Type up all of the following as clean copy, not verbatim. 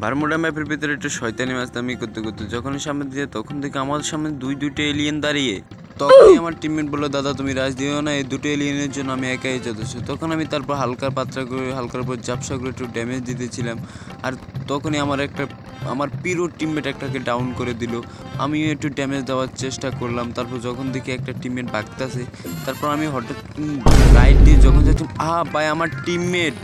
Bermuda ম্যাপের ভিতরে একটু শয়তানি মাস্তামি করতে করতে যখনই সামনে দিয়ে তখন থেকে আমার সামনে দুইটা এলিয়েন দাঁড়িয়ে। তখনই আমার টিমমেট বললো, দাদা তুমি রাজ দিও না, এই দুটো এলিয়েনের জন্য আমি একাই যথেষ্ট। তখন আমি তারপর হালকার উপর ঝাপসা করে একটু ড্যামেজ দিতেছিলাম। আর তখনই আমার পিরো টিমমেট একটাকে ডাউন করে দিল। আমিও একটু ড্যামেজ দেওয়ার চেষ্টা করলাম। তারপর যখন দেখি একটা টিমমেট ভাগতেছে, তারপর আমি হঠাৎ রাইট দিয়ে যখন যাচ্ছি, ভাই আমার টিমমেট,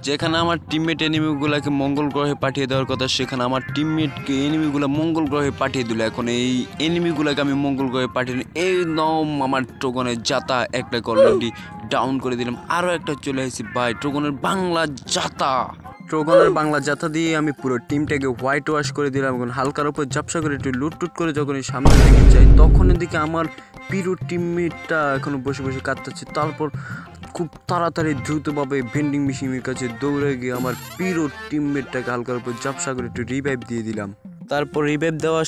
যেখানে আমার টিমমেট এনিমিগুলোকে মঙ্গল গ্রহে পাঠিয়ে দেওয়ার কথা, সেখানে আমার টিমমেটকে এনিমিগুলো মঙ্গল গ্রহে পাঠিয়ে দিল। এখন এই এনিমিগুলোকে আমি মঙ্গল গ্রহে পাঠিয়ে দিই, এই নম আমার ট্রোগনের জাতা একটাকে অলরেডি ডাউন করে দিলাম। আরও একটা চলে আসছি ভাই, ট্রোগনের বাংলা জাতা দিয়ে আমি পুরো টিমটাকে হোয়াইট ওয়াশ করে দিলাম। এখন হালকার উপর ঝাপসা করে একটু লুটটুট করে যখন সামনের দিকে যাই, তখন এদিকে আমার পিরো টিমমেটটা এখনো বসে বসে কাঁদতেছে। তারপর খুব তাড়াতাড়ি দ্রুতভাবে ভেন্ডিং মেশিনের কাছে দৌড়ে গিয়ে আমার পিরো টিমমেটটাকে হালকার উপর ঝাপসা করে একটু রিভাইভ দিয়ে দিলাম। তারপর রিভাইভ দেওয়া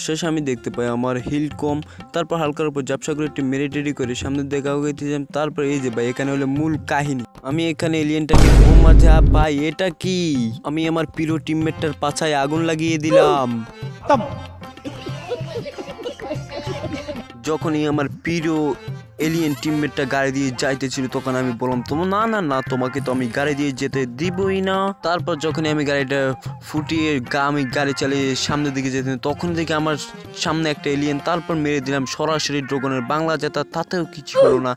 শেষ আমি দেখতে পাই আমার হিল কম। তারপর হালকার উপর ঝাপসা করে একটু মেরিটেরি করে সামনে দেখা গেছিলাম। তারপর এই যে ভাই, এখানে হলো মূল কাহিনী। আমি এখানে এলিয়েনটাকে বোমা যা ভাই, এটা কি আমি আমার পিরো টিমমেটটার পাছায় আগুন লাগিয়ে দিলাম। যখনই আমার প্রিয় এলিয়েন টিমমেটটা গাড়ি দিয়ে যাইতেছিল, তখন আমি বললাম, না তোমাকে তো আমি গাড়ি দিয়ে যেতে দিবই না। তারপর যখনই আমি গাড়িটা ফুটিয়ে আমি গাড়ি চালিয়ে সামনের দিকে যেতে, তখন থেকে আমার সামনে একটা এলিয়েন, তারপর মেরে দিলাম সরাসরি ড্রাগনের বাংলা জেতা। তাতেও কিছু হলো না,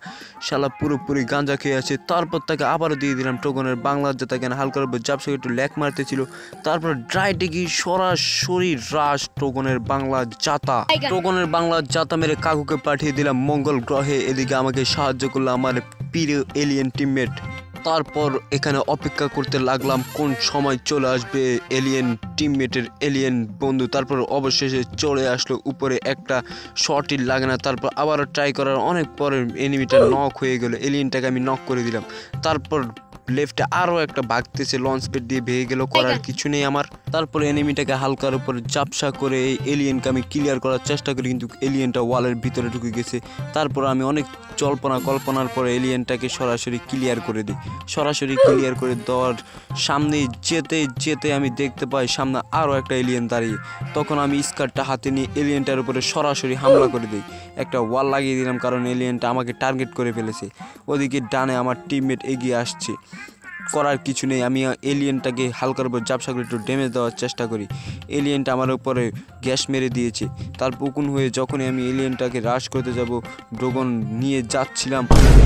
শালা পুরোপুরি গাঁজা খেয়ে আছে। তারপর তাকে আবারও দিয়ে দিলাম ড্রাগনের বাংলা জেতা। কেন হালকার উপর জাপসা একটু ল্যাক মারতেছিল। তারপর ড্রাইটে গিয়ে সরাসরি রাশ ড্রাগনের বাংলা জাতা মেরে কাকুকে পাঠিয়ে দিলাম মঙ্গল গ্রহে। এদিকে আমাকে সাহায্য করলো আমার প্রিয় এলিয়েন টিমমেট। তারপর এখানে অপেক্ষা করতে লাগলাম কোন সময় চলে আসবে এলিয়েন টিমমেটের এলিয়েন বন্ধু। তারপর অবশেষে চলে আসলো উপরে, একটা শটই লাগে না। তারপর আবারও ট্রাই করার অনেক পরে এনিমিটা নক হয়ে গেল, এলিয়েনটাকে আমি নক করে দিলাম। তারপর লেফটে আরও একটা ভাগতেছে, লঞ্চ প্যাড দিয়ে ভেঙে গেল, করার কিছু নেই আমার। তারপরে এনিমিটাকে হালকার উপর ঝাপসা করে এই এলিয়েনকে আমি ক্লিয়ার করার চেষ্টা করি, কিন্তু এলিয়েনটা ওয়ালের ভিতরে ঢুকে গেছে। তারপর আমি অনেক কল্পনার পরে এলিয়েনটাকে সরাসরি ক্লিয়ার করে দিই। সরাসরি ক্লিয়ার করে দেওয়ার সামনে যেতে আমি দেখতে পাই সামনে আরও একটা এলিয়েন দাঁড়িয়ে। তখন আমি স্কারটা হাতে নিয়ে এলিয়েনটার উপরে সরাসরি হামলা করে দিই, একটা ওয়াল লাগিয়ে দিলাম, কারণ এলিয়েনটা আমাকে টার্গেট করে ফেলেছে। ওদিকে ডানে আমার টিমমেট এগিয়ে আসছে, করার কিছু নেই। আমি এলিয়েনটাকে হালকার উপর ঝাপসা করে একটু ড্যামেজ দেওয়ার চেষ্টা করি। এলিয়েনটা আমার উপরে গ্যাস মেরে দিয়েছে। তার পুকুন হয়ে যখনই আমি এলিয়েনটাকে রাশ করতে যাব, ড্রাগন নিয়ে যাচ্ছিলাম,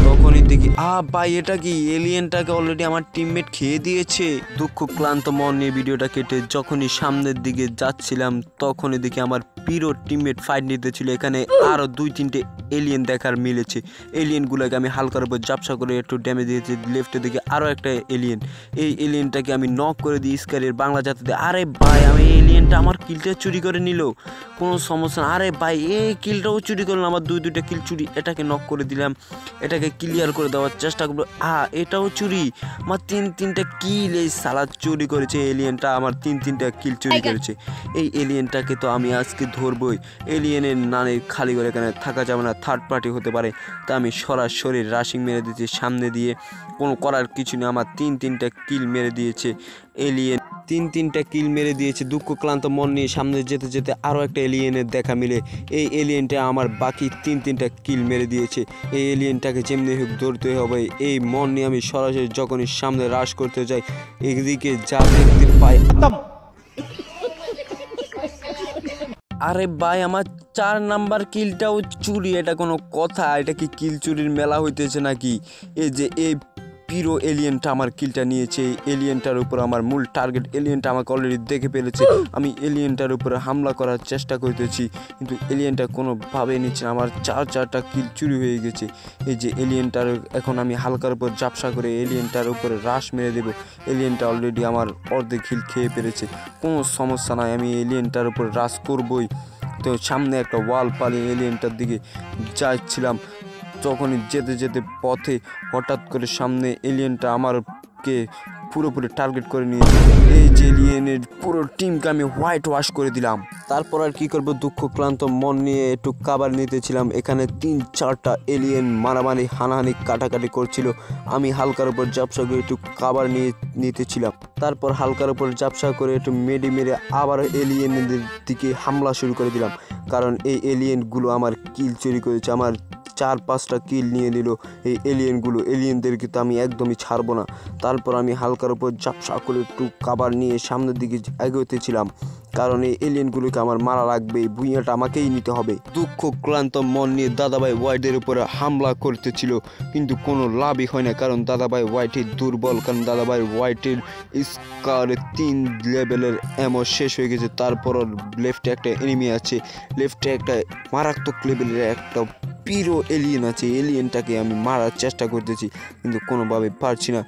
তখনই দেখি ভাই, এটা কি এলিয়েনটাকে অলরেডি আমার টিমমেট খেয়ে দিয়েছে। দুঃখ ক্লান্ত মন নিয়ে ভিডিওটা কেটে যখনই সামনের দিকে যাচ্ছিলাম, তখনই দেখি আমার প্রিয় টিমমেট ফাইট নিতেছিল। এখানে আরও 2-3টে এলিয়েন দেখার মিলেছে। এলিয়েনগুলোকে আমি হালকার উপর ঝাপসা করে একটু ড্যামেজ দিয়েছি। লেফটের দিকে আরও একটা এলিয়েন, এই এলিয়েনটাকে আমি নক করে দিই স্কারের বাংলা জাতিতে। আরে ভাই, আমি এলিয়েনটা আমার কিলটা চুরি করে নিল, কোনো সমস্যা না। আরে ভাই, এই কিলটাও চুরি করলাম, আমার দুইটা কিল চুরি। এটাকে নক করে দিলাম, এটাকে ক্লিয়ার করে দেওয়ার চেষ্টা করবো। এটাও চুরি, আমার 3-3টা কিল এই সালা চুরি করেছে এলিয়েনটা, আমার 3-3টা কিল চুরি করেছে। এই এলিয়েনটাকে তো আমি আজকে ধরবই। এলিয়েনের নানের খালি করে এখানে থাকা যাবে না, থার্ড পার্টি হতে পারে। তা আমি সরাসরি রাশিং মেরে দিয়েছি সামনে দিয়ে, কোনো করার কিছু নেই। আমার 3-3টা কিল মেরে দিয়েছে এলিয়েন, 3-3টা কিল মেরে দিয়েছে। দুঃখ ক্লান্ত মন নিয়ে সামনে যেতে যেতে আরও একটা এলিয়েনের দেখা মিলে। এই এলিয়েনটা আমার বাকি 3-3টা কিল মেরে দিয়েছে। এই এলিয়েনটাকে যেমনি হোক ধরতে হবে, এই মন নিয়ে আমি সরাসরি যখনই সামনে রাশ করতে যাই, একদিকে যা দেখতে পাই, আরে ভাই, আমার 4 নাম্বার কিলটাও চুরি। এটা কোনো কথা? এটা কি কিল চুরির মেলা হইতেছে নাকি? এই যে এই পিরো এলিয়েনটা আমার কিলটা নিয়েছে, এলিয়েনটার উপর আমার মূল টার্গেট। এলিয়েনটা আমাকে অলরেডি দেখে ফেলেছে। আমি এলিয়েনটার উপরে হামলা করার চেষ্টা করতেছি, কিন্তু এলিয়েনটা কোনোভাবে নিচ্ছে। আমার 4টা কিল চুরি হয়ে গেছে। এই যে এলিয়েনটার এখন আমি হালকার উপর ঝাপসা করে এলিয়েনটার উপরে রাশ মেরে দেবো। এলিয়েনটা অলরেডি আমার অর্ধেক কিল খেয়ে ফেলেছে, কোনো সমস্যা নাই, আমি এলিয়েনটার উপর রাশ করবই। তো সামনে একটা ওয়াল পালিয়ে এলিয়েনটার দিকে যাচ্ছিলাম, তখনই যেতে যেতে পথে হঠাৎ করে সামনে এলিয়েনটা আমারকে পুরোপুরি টার্গেট করে নিয়েছি। এই যে এলিয়েনের পুরো টিমকে আমি হোয়াইট ওয়াশ করে দিলাম। তারপর আর কি করবো, দুঃখ ক্লান্ত মন নিয়ে একটু কাবার নিতেছিলাম। এখানে 3-4টা এলিয়েন মারামারি হানাহানি কাটাকাটি করছিল। আমি হালকার উপর ঝাপসা করে একটু কাবার নিতেছিলাম। তারপর হালকার উপর ঝাপসা করে একটু মেরে আবার এলিয়েনদের দিকে হামলা শুরু করে দিলাম, কারণ এই এলিয়েনগুলো আমার কিল চুরি করেছে। আমার 4-5টা কিল নিয়ে নিল এই এলিয়েনদেরকে তো আমি একদমই ছাড়বো না। তারপর আমি হালকার উপর ঝাপসা করে একটু কাবার নিয়ে সামনের দিকে এগোতেছিলাম, কারণ এই এলিয়েনগুলোকে আমার মারা লাগবে, এই ভুঁইয়াটা আমাকেই নিতে হবে। দুঃখ ক্লান্ত মন নিয়ে দাদাভাই হোয়াইটের উপরে হামলা করতেছিল, কিন্তু কোনো লাভই হয় না, কারণ দাদাভাই হোয়াইটের দুর্বল। কারণ দাদাভাই হোয়াইটের স্কারে 3 লেভেলের এমো শেষ হয়ে গেছে। তারপর লেফটে একটা এনিমি আছে, লেফটে একটা মারাত্মক লেভেলের একটা পিরো এলিয়েন আছে। এলিয়েনটাকে আমি মারার চেষ্টা করতেছি, কিন্তু কোনোভাবে পারছি না।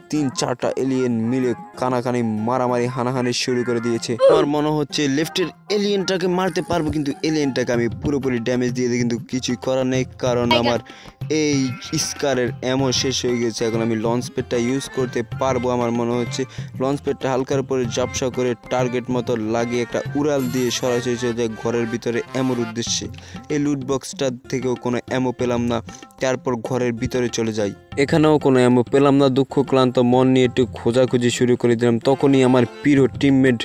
3-4টা এলিয়েন মিলে কানাকানি মারামারি হানাহানি শুরু করে দিয়েছে। আমার মনে হচ্ছে লেফটের এলিয়েনটাকে মারতে পারবো, কিন্তু এলিয়েনটাকে আমি পুরোপুরি ড্যামেজ দিয়ে দিই, কিন্তু কিছুই করার নেই, কারণ আমার এই স্কারের এমন শেষ হয়ে গেছে। এখন আমি লঞ্চ প্যাডটা ইউজ করতে পারবো। আমার মনে হচ্ছে লঞ্চ প্যাডটা হালকার উপরে ঝাপসা করে টার্গেট মতো লাগিয়ে একটা উড়াল দিয়ে সরাসরি চলে যায় ঘরের ভিতরে এমোর উদ্দেশ্যে। এই লুট বক্সটা থেকেও কোনো অ্যামো পেলাম না, তারপর ঘরের ভিতরে চলে যাই। এখানেও কোনো অ্যামো পেলাম না। দুঃখ ক্লান্ত মন নিয়ে একটু খোঁজাখুঁজি শুরু করে দিলাম। তখনই আমার প্রিয় টিমমেট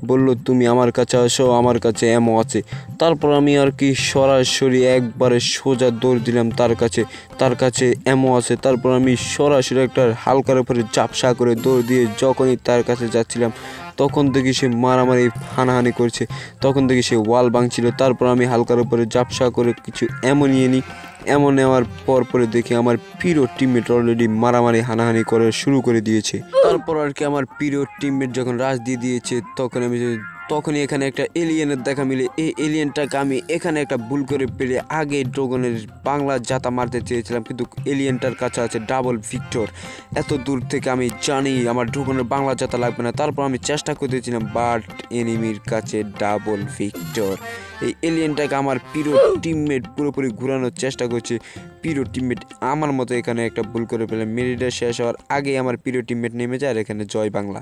বলল, তুমি আমার কাছে আসো, আমার কাছে অ্যামো আছে। তারপর আমি আর কি সরাসরি একবারে সোজা দৌড় দিলাম তার কাছে অ্যামো আছে। তারপর আমি সরাসরি একটা হালকার উপরে ঝাপসা করে দৌড় দিয়ে যখনই তার কাছে যাচ্ছিলাম, তখন দেখি সে মারামারি হানাহানি করছে, তখন দেখি সে ওয়াল ভাঙছিল। তারপর আমি হালকার উপরে ঝাপসা করে কিছু অ্যামো নিয়ে নিই। এমন নেওয়ার পরে দেখি আমার প্রিয় টিমমেট অলরেডি মারামারি হানাহানি করে শুরু করে দিয়েছে। তারপর আর কি আমার প্রিয় টিমমেট যখন রাশ দিয়ে দিয়েছে, তখনই এখানে একটা এলিয়েনের দেখা মিলে। এই এলিয়েনটাকে আমি এখানে একটা ভুল করে পেলে আগে ড্রাগনের বাংলা জাতা মারতে চেয়েছিলাম, কিন্তু এলিয়েনটার কাছে আছে ডাবল ভিক্টর। এত দূর থেকে আমি জানি আমার ড্রাগনের বাংলা জাতা লাগবে না, তারপর আমি চেষ্টা করতেছিলাম, বাট এনিমির কাছে ডাবল ভিক্টর। এই এলিয়েনটাকে আমার প্রিয় টিমমেট পুরোপুরি ঘোরানোর চেষ্টা করছে। প্রিয় টিমমেট আমার মতো এখানে একটা ভুল করে পেলাম। মিনিটটা শেষ হওয়ার আগেই আমার প্রিয় টিমমেট নেমে যায়, আর এখানে জয় বাংলা।